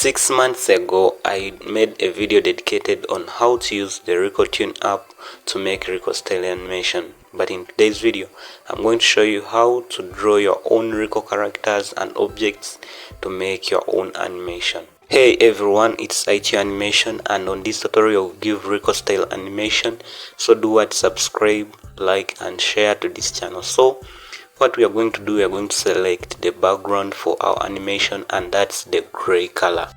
6 months ago, I made a video dedicated on how to use the Rico Tune app to make Rico style animation. But in today's video, I'm going to show you how to draw your own Rico characters and objects to make your own animation. Hey everyone, it's Animation, and on this tutorial we'll give Rico style animation. So do what, subscribe, like and share to this channel. So what we are going to do, we are going to select the background for our animation, and that's the gray color.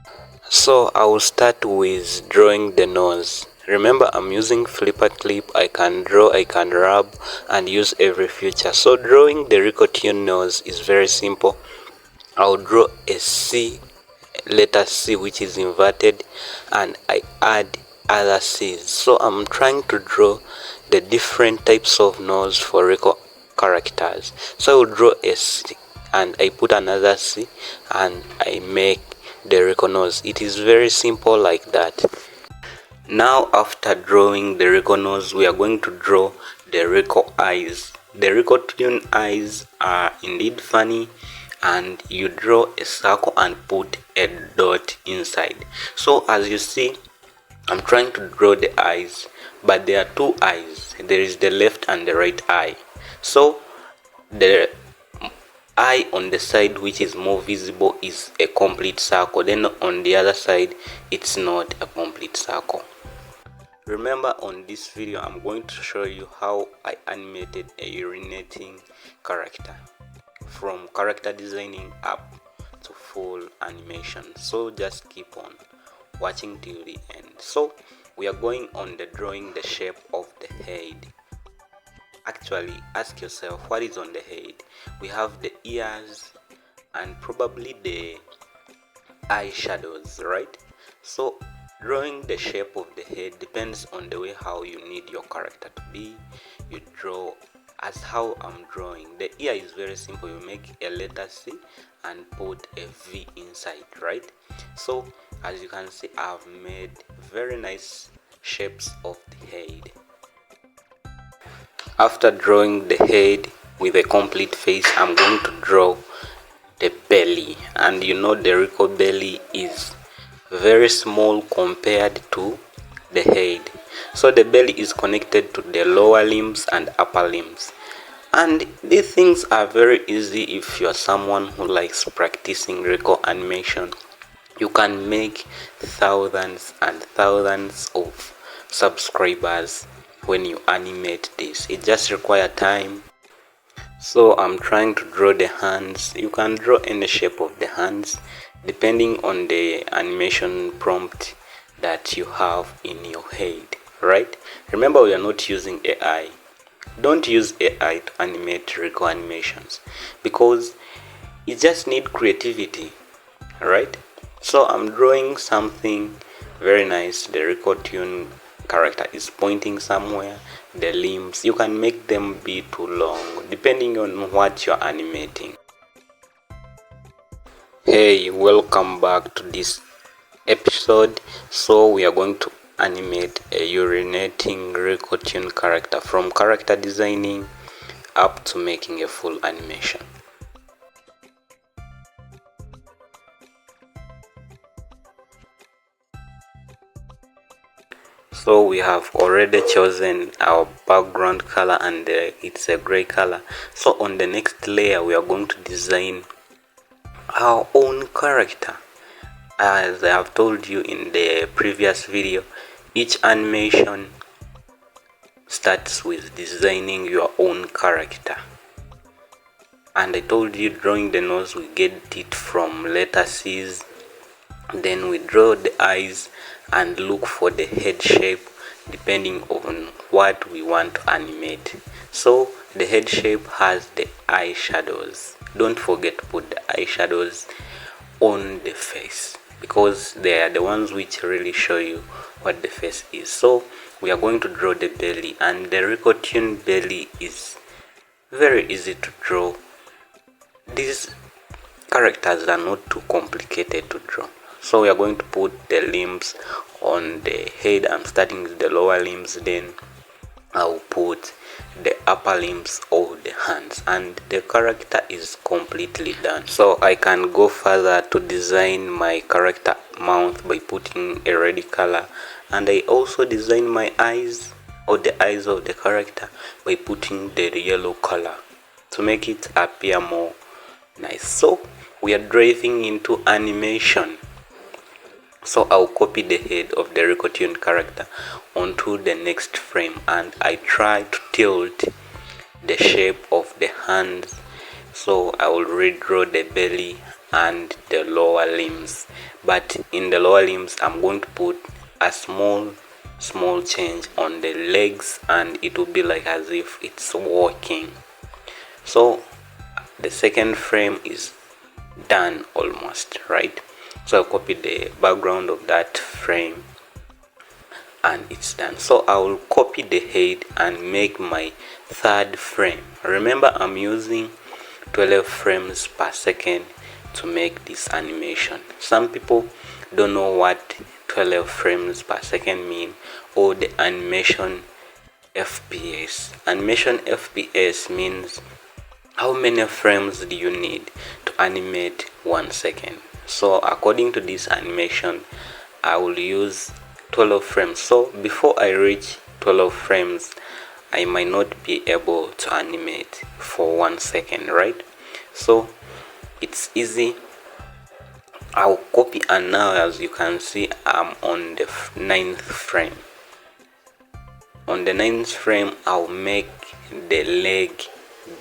So I will start with drawing the nose. Remember, I'm using FlipaClip. I can draw, I can rub and use every feature. So drawing the Rico Tune nose is very simple. I'll draw a C, letter C, which is inverted, and I add other C's. So I'm trying to draw the different types of nose for Rico characters. So I will draw a C and I put another C and I make the Rico nose. It is very simple like that. Now after drawing the Rico nose, we are going to draw the Rico eyes. The Rico Tune eyes are indeed funny, and you draw a circle and put a dot inside. So as you see, I'm trying to draw the eyes, but there are two eyes. There is the left and the right eye. So the eye on the side which is more visible is a complete circle, then on the other side it's not a complete circle. Remember, on this video I'm going to show you how I animated a urinating character from character designing up to full animation. So just keep on watching till the end. So we are going on the drawing the shape of the head. Actually, ask yourself, what is on the head? We have the ears and probably the eye shadows, right? So drawing the shape of the head depends on the way how you need your character to be. You draw as how I'm drawing. The ear is very simple. You make a letter C and put a V inside, right? So as you can see, I've made very nice shapes of the head. After drawing the head with a complete face, I'm going to draw the belly. And you know, the Rico belly is very small compared to the head. So the belly is connected to the lower limbs and upper limbs. And these things are very easy if you're someone who likes practicing Rico animation. You can make thousands and thousands of subscribers when you animate this. It just requires time. So I'm trying to draw the hands. You can draw any shape of the hands depending on the animation prompt that you have in your head, right? Remember, we are not using AI. Don't use AI to animate Rico animations because you just need creativity, right? So I'm drawing something very nice. The Rico Tune character is pointing somewhere. The limbs, you can make them be too long depending on what you're animating. Hey, welcome back to this episode. So we are going to animate a urinating Rico Tune character from character designing up to making a full animation. So we have already chosen our background color, and it's a gray color. So on the next layer we are going to design our own character. As I have told you in the previous video, each animation starts with designing your own character. And I told you, drawing the nose, we get it from letter C's. Then we draw the eyes and look for the head shape depending on what we want to animate. So the head shape has the eye shadows. Don't forget to put the eye shadows on the face because they are the ones which really show you what the face is. So we are going to draw the belly, and the Rico Tune belly is very easy to draw. These characters are not too complicated to draw. So we are going to put the limbs on the head. I'm starting with the lower limbs, then I'll put the upper limbs of the hands, and the character is completely done. So I can go further to design my character mouth by putting a red color, and I also design my eyes or the eyes of the character by putting the yellow color to make it appear more nice. So we are driving into animation. So I'll copy the head of the Rico character onto the next frame, and I try to tilt the shape of the hands. So I will redraw the belly and the lower limbs, but in the lower limbs I'm going to put a small change on the legs, and it will be like as if it's walking. So the second frame is done almost, right? So I'll copy the background of that frame and it's done. So I will copy the head and make my third frame. Remember, I'm using 12 frames per second to make this animation. Some people don't know what 12 frames per second mean, or the animation FPS. Animation FPS means how many frames do you need to animate 1 second. So according to this animation, I will use 12 frames. So before I reach 12 frames, I might not be able to animate for 1 second, right? So it's easy. I'll copy, and now as you can see, I'm on the 9th frame. On the 9th frame, I'll make the leg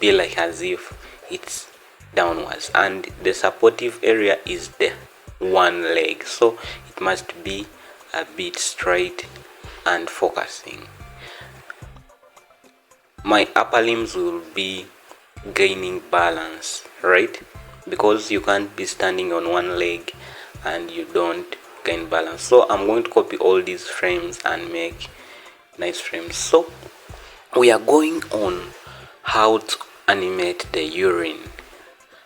be like as if it's downwards, and the supportive area is the one leg, so it must be a bit straight and focusing. My upper limbs will be gaining balance, right? Because you can't be standing on one leg and you don't gain balance. So I'm going to copy all these frames and make nice frames. So we are going on how to animate the urine.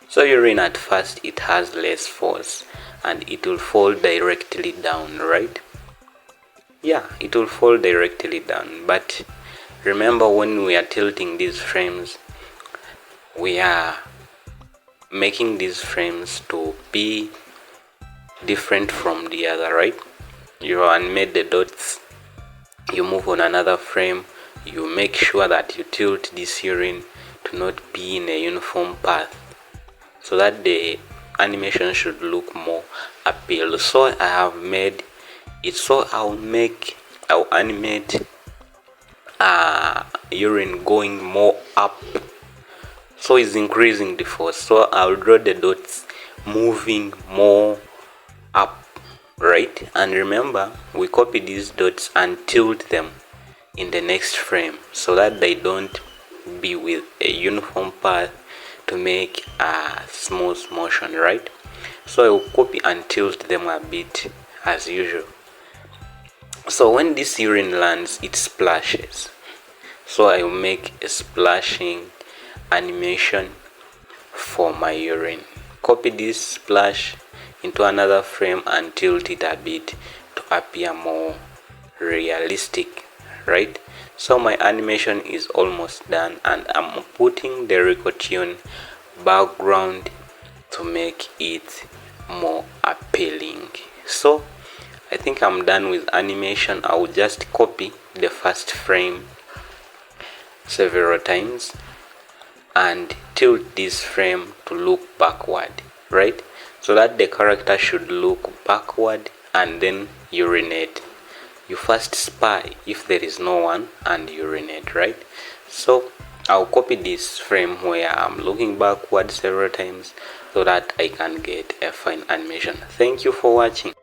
So urine, at first it has less force and it will fall directly down, right? Yeah, it will fall directly down, but remember, when we are tilting these frames, we are making these frames to be different from the other, right? You animate the dots, you move on another frame, you make sure that you tilt this urine to not be in a uniform path, so that the animation should look more appealing. So I have made it so I'll animate urine going more up, so it's increasing the force. So I'll draw the dots moving more up, right? And remember, we copy these dots and tilt them in the next frame so that they don't be with a uniform path to make a smooth motion, right? So I'll copy and tilt them a bit as usual. So when this urine lands, it splashes. So I will make a splashing animation for my urine. Copy this splash into another frame and tilt it a bit to appear more realistic, right? So my animation is almost done, and I'm putting the Rico background to make it more appealing. So I think I'm done with animation. I will just copy the first frame several times and tilt this frame to look backward, right? So that the character should look backward and then urinate. You first spy if there is no one and urinate, right? So I'll copy this frame where I'm looking backward several times so that I can get a fine animation. Thank you for watching.